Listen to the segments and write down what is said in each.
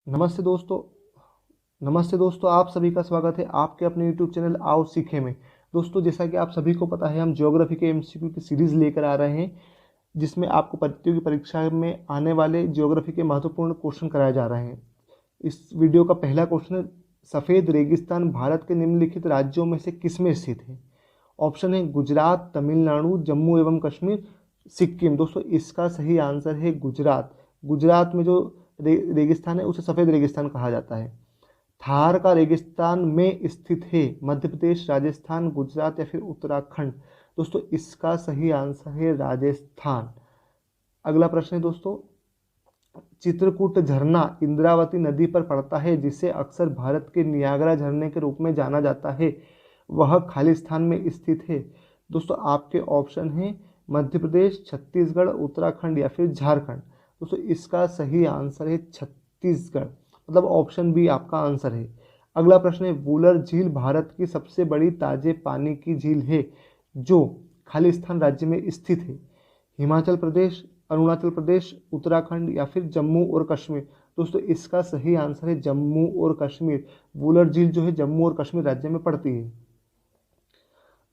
नमस्ते दोस्तों। नमस्ते दोस्तों, आप सभी का स्वागत है आपके अपने यूट्यूब चैनल आओ सीखे में। दोस्तों, जैसा कि आप सभी को पता है, हम ज्योग्राफी के एमसीक्यू की सीरीज़ लेकर आ रहे हैं, जिसमें आपको प्रतियोगी परीक्षा में आने वाले ज्योग्राफी के महत्वपूर्ण क्वेश्चन कराए जा रहे हैं। इस वीडियो का पहला क्वेश्चन है, सफ़ेद रेगिस्तान भारत के निम्नलिखित राज्यों में से किसमें स्थित है? ऑप्शन है गुजरात, तमिलनाडु, जम्मू एवं कश्मीर, सिक्किम। दोस्तों, इसका सही आंसर है गुजरात। गुजरात में जो रेगिस्तान है उसे सफ़ेद रेगिस्तान कहा जाता है। थार का रेगिस्तान में स्थित है मध्य प्रदेश, राजस्थान, गुजरात या फिर उत्तराखंड? दोस्तों, इसका सही आंसर है राजस्थान। अगला प्रश्न है दोस्तों, चित्रकूट झरना इंद्रावती नदी पर पड़ता है, जिसे अक्सर भारत के नियाग्रा झरने के रूप में जाना जाता है, वह खालिस्तान में स्थित है? दोस्तों, आपके ऑप्शन हैं मध्य प्रदेश, छत्तीसगढ़, उत्तराखंड या फिर झारखंड। दोस्तों, इसका सही आंसर है छत्तीसगढ़, मतलब ऑप्शन बी आपका आंसर है। अगला प्रश्न है, वूलर झील भारत की सबसे बड़ी ताजे पानी की झील है, जो खालिस्तान राज्य में स्थित है? हिमाचल प्रदेश, अरुणाचल प्रदेश, उत्तराखंड या फिर जम्मू और कश्मीर? दोस्तों, इसका सही आंसर है जम्मू और कश्मीर। वूलर झील जो है जम्मू और कश्मीर राज्य में पड़ती है।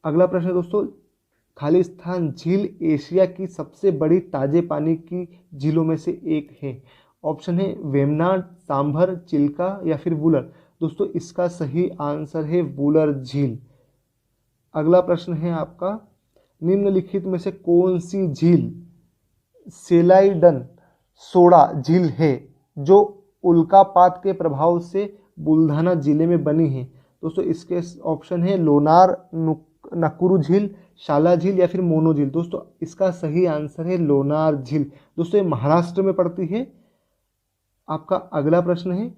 अगला प्रश्न है दोस्तों, खालिस्तान झील एशिया की सबसे बड़ी ताजे पानी की झीलों में से एक है। ऑप्शन है वेमनाड, सांभर, चिल्का या फिर वूलर? दोस्तों, इसका सही आंसर है वूलर झील। अगला प्रश्न है आपका, निम्नलिखित में से कौन सी झील सेलाइडन सोडा झील है, जो उल्कापात के प्रभाव से बुल्धाना जिले में बनी है? दोस्तों, इसके ऑप्शन है लोनार, नकुरु झील, शाला झील या फिर मोनो झील? दोस्तों, इसका सही आंसर है लोनार झील। दोस्तों, ये महाराष्ट्र में पड़ती है। आपका अगला प्रश्न है,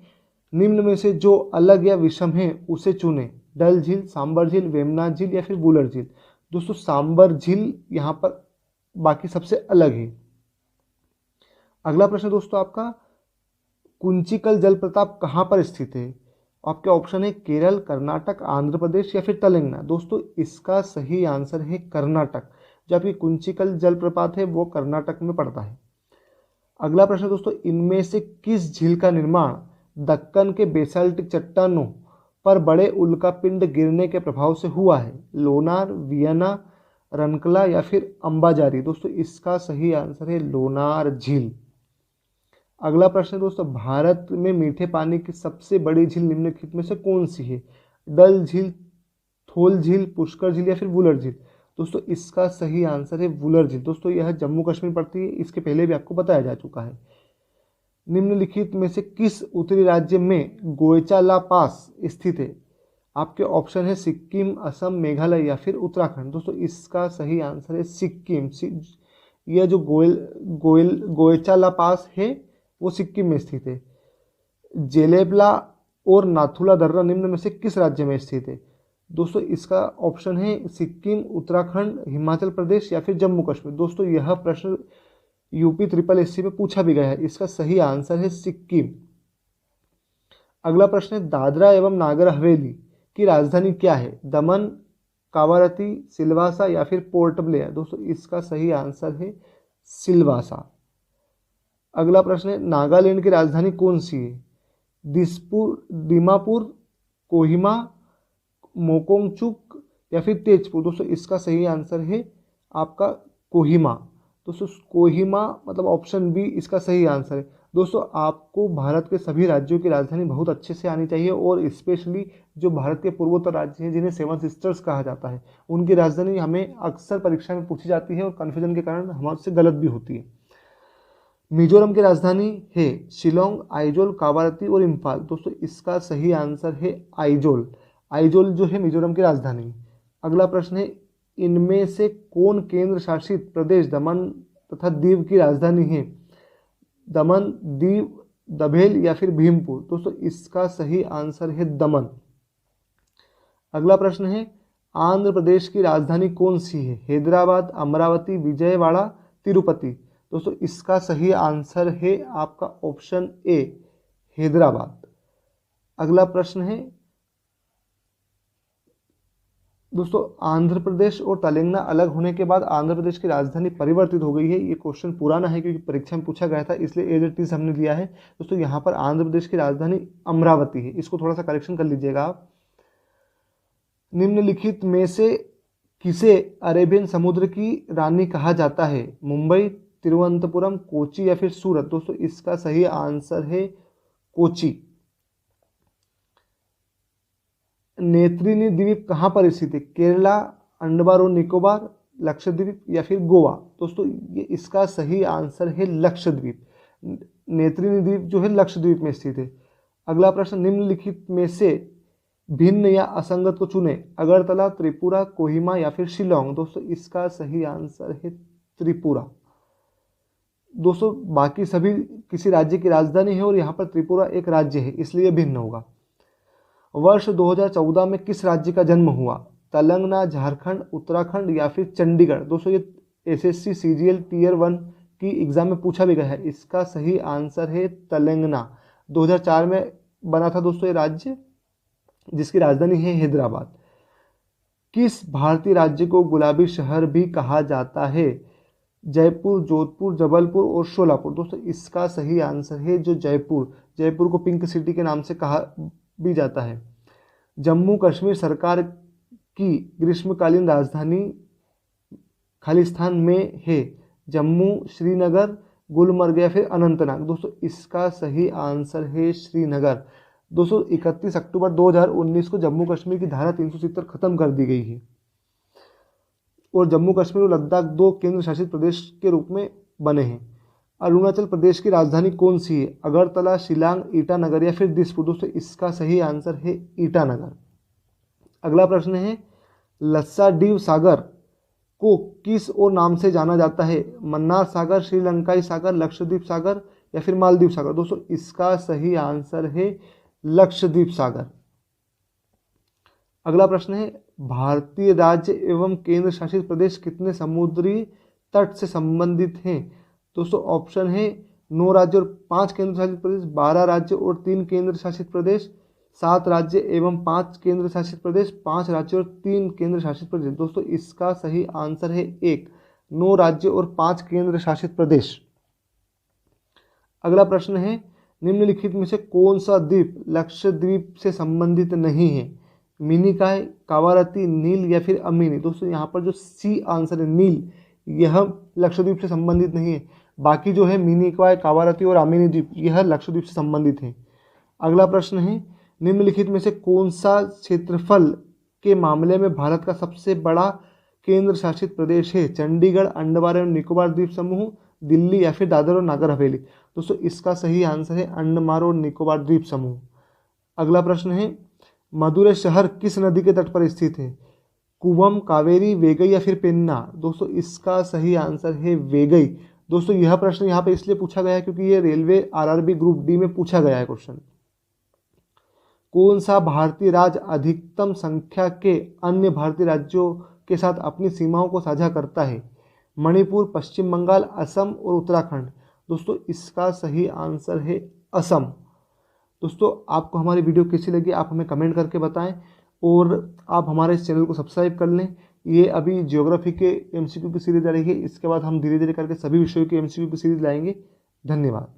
निम्न में से जो अलग या विषम है उसे चुने। डल झील, सांबर झील, वेमनाथ झील या फिर वूलर झील? दोस्तों, सांबर झील यहाँ पर बाकी सबसे अलग है। अगला प्रश्न दोस्तों आपका, कुंचिकल जलप्रपात कहाँ पर स्थित है? आपके ऑप्शन है केरल, कर्नाटक, आंध्र प्रदेश या फिर तेलंगाना? दोस्तों, इसका सही आंसर है कर्नाटक। जो आपकी कुंचिकल जलप्रपात है वो कर्नाटक में पड़ता है। अगला प्रश्न दोस्तों, इनमें से किस झील का निर्माण दक्कन के बेसाल्टिक चट्टानों पर बड़े उल्कापिंड गिरने के प्रभाव से हुआ है? लोनार, वियना, रनकला या फिर अंबाजारी? दोस्तों, इसका सही आंसर है लोनार झील। अगला प्रश्न दोस्तों, भारत में मीठे पानी की सबसे बड़ी झील निम्नलिखित में से कौन सी है? डल झील, थोल झील, पुष्कर झील या फिर वुलर झील? दोस्तों, इसका सही आंसर है वुलर झील। दोस्तों, यह जम्मू कश्मीर पड़ती है, इसके पहले भी आपको बताया जा चुका है। निम्नलिखित में से किस उत्तरी राज्य में गोयचाला पास स्थित है? आपके ऑप्शन है सिक्किम, असम, मेघालय या फिर उत्तराखंड? दोस्तों, इसका सही आंसर है सिक्किम। यह जो गोयचाला पास है वो सिक्किम में स्थित है। जेलेबला और नाथुला दर्रा निम्न में से किस राज्य में स्थित है? दोस्तों, इसका ऑप्शन है सिक्किम, उत्तराखंड, हिमाचल प्रदेश या फिर जम्मू कश्मीर? दोस्तों, यह प्रश्न यूपी ट्रिपल एससी में पूछा भी गया है। इसका सही आंसर है सिक्किम। अगला प्रश्न है, दादरा एवं नागर हवेली की राजधानी क्या है? दमन, कावारती, सिलवासा या फिर पोर्ट ब्लेयर? दोस्तों, इसका सही आंसर है सिलवासा। अगला प्रश्न है, नागालैंड की राजधानी कौन सी है? दीमापुर, कोहिमा, मोकोंगचुक या फिर तेजपुर? दोस्तों, इसका सही आंसर है आपका कोहिमा। दोस्तों, कोहिमा मतलब ऑप्शन बी इसका सही आंसर है। दोस्तों, आपको भारत के सभी राज्यों की राजधानी बहुत अच्छे से आनी चाहिए, और स्पेशली जो भारत के पूर्वोत्तर राज्य हैं जिन्हें सेवन सिस्टर्स कहा जाता है, उनकी राजधानी हमें अक्सर परीक्षा में पूछी जाती है और कन्फ्यूजन के कारण हमारे से गलत भी होती है। मिजोरम की राजधानी है शिलोंग, आइजोल, कावारती और इम्फाल? दोस्तों, इसका सही आंसर है आइजोल। आइजोल जो है मिजोरम की राजधानी। अगला प्रश्न है, इनमें से कौन केंद्र शासित प्रदेश दमन तथा दीव की राजधानी है? दमन, दीव, दभेल या फिर भीमपुर? दोस्तों, इसका सही आंसर है दमन। अगला प्रश्न है, आंध्र प्रदेश की राजधानी कौन सी है? हैदराबाद, अमरावती, विजयवाड़ा, तिरुपति? दोस्तों, इसका सही आंसर है आपका ऑप्शन ए, हैदराबाद। अगला प्रश्न है, दोस्तों आंध्र प्रदेश और तेलंगाना अलग होने के बाद आंध्र प्रदेश की राजधानी परिवर्तित हो गई है। ये क्वेश्चन पुराना है क्योंकि परीक्षा में पूछा गया था, इसलिए एज इट इज हमने दिया है। दोस्तों यहाँ पर आंध्र प्रदेश की राजधानी अमरावती है, इसको थोड़ा सा करेक्शन कर लीजिएगा आप। निम्नलिखित में से किसे अरेबियन समुद्र की रानी कहा जाता है? मुंबई, तिरुवनंतपुरम, कोची या फिर सूरत? दोस्तों इसका सही आंसर है कोची। नेत्रिनी द्वीप कहाँ पर स्थित है? केरला, अंडमान और निकोबार, लक्षद्वीप या फिर गोवा? दोस्तों ये इसका सही आंसर है लक्षद्वीप। नेत्रिनी द्वीप जो है लक्षद्वीप में स्थित है। अगला प्रश्न, निम्नलिखित में से भिन्न या असंगत को चुने। अगरतला, त्रिपुरा, कोहिमा या फिर शिलोंग? दोस्तों इसका सही आंसर है त्रिपुरा। दोस्तों बाकी सभी किसी राज्य की राजधानी है और यहाँ पर त्रिपुरा एक राज्य है, इसलिए भिन्न होगा। वर्ष 2014 में किस राज्य का जन्म हुआ? तेलंगाना, झारखंड, उत्तराखंड या फिर चंडीगढ़? दोस्तों ये एसएससी सीजीएल टीयर 1 की एग्जाम में पूछा भी गया है। इसका सही आंसर है तेलंगाना। 2004 में बना था दोस्तों ये राज्य, जिसकी राजधानी है हैदराबाद। किस भारतीय राज्य को गुलाबी शहर भी कहा जाता है? जयपुर, जोधपुर, जबलपुर और शोलापुर? दोस्तों इसका सही आंसर है जो जयपुर। जयपुर को पिंक सिटी के नाम से कहा भी जाता है। जम्मू कश्मीर सरकार की ग्रीष्मकालीन राजधानी खालिस्तान में है? जम्मू, श्रीनगर, गुलमर्ग या फिर अनंतनाग? दोस्तों इसका सही आंसर है श्रीनगर। दोस्तों 31 अक्टूबर 2019 को जम्मू कश्मीर की धारा 370 खत्म कर दी गई है और जम्मू कश्मीर और लद्दाख 2 केंद्र शासित प्रदेश के रूप में बने हैं। अरुणाचल प्रदेश की राजधानी कौन सी है? अगरतला, शिलांग, ईटानगर या फिर दिसपुर? दोस्तों इसका सही आंसर है ईटानगर। अगला प्रश्न है, लस्साडीव सागर को किस और नाम से जाना जाता है? मन्नार सागर, श्रीलंकाई सागर, लक्षद्वीप सागर या फिर मालदीव सागर? दोस्तों इसका सही आंसर है लक्षद्वीप सागर। अगला प्रश्न है, भारतीय राज्य एवं केंद्र शासित प्रदेश कितने समुद्री तट से संबंधित हैं? दोस्तों ऑप्शन है 9 राज्य और 5 केंद्र शासित प्रदेश, 12 राज्य और 3 केंद्र शासित प्रदेश, 7 राज्य एवं 5 केंद्र शासित प्रदेश, 5 राज्य और 3 केंद्र शासित प्रदेश? दोस्तों इसका सही आंसर है 1, 9 राज्य और 5 केंद्र शासित प्रदेश। अगला प्रश्न है, निम्नलिखित में से कौन सा द्वीप लक्षद्वीप से संबंधित नहीं है? मिनिकॉय, कावारती, नील या फिर अमीनी? दोस्तों यहाँ पर जो सी आंसर है नील, यह लक्षद्वीप से संबंधित नहीं है। बाकी जो है मिनिकॉय, कावारती और अमीनी द्वीप, यह लक्षद्वीप से संबंधित है। अगला प्रश्न है, निम्नलिखित में से कौन सा क्षेत्रफल के मामले में भारत का सबसे बड़ा केंद्र शासित प्रदेश है? चंडीगढ़, अंडमान और निकोबार द्वीप समूह, दिल्ली या फिर दादर और नागर हवेली? दोस्तों इसका सही आंसर है अंडमान और निकोबार द्वीप समूह। अगला प्रश्न है, मदुरै शहर किस नदी के तट पर स्थित है? कुवम, कावेरी, वेगई या फिर पेन्ना? दोस्तों इसका सही आंसर है वेगई। दोस्तों यह प्रश्न यहाँ पे इसलिए पूछा गया है क्योंकि ये रेलवे आरआरबी ग्रुप डी में पूछा गया है क्वेश्चन। कौन सा भारतीय राज्य अधिकतम संख्या के अन्य भारतीय राज्यों के साथ अपनी सीमाओं को साझा करता है? मणिपुर, पश्चिम बंगाल, असम और उत्तराखंड? दोस्तों इसका सही आंसर है असम। दोस्तों आपको हमारी वीडियो कैसी लगी आप हमें कमेंट करके बताएं और आप हमारे इस चैनल को सब्सक्राइब कर लें। ये अभी ज्योग्राफी के एमसीक्यू की सीरीज आ रही है, इसके बाद हम धीरे धीरे करके सभी विषयों की एमसीक्यू की सीरीज लाएंगे। धन्यवाद।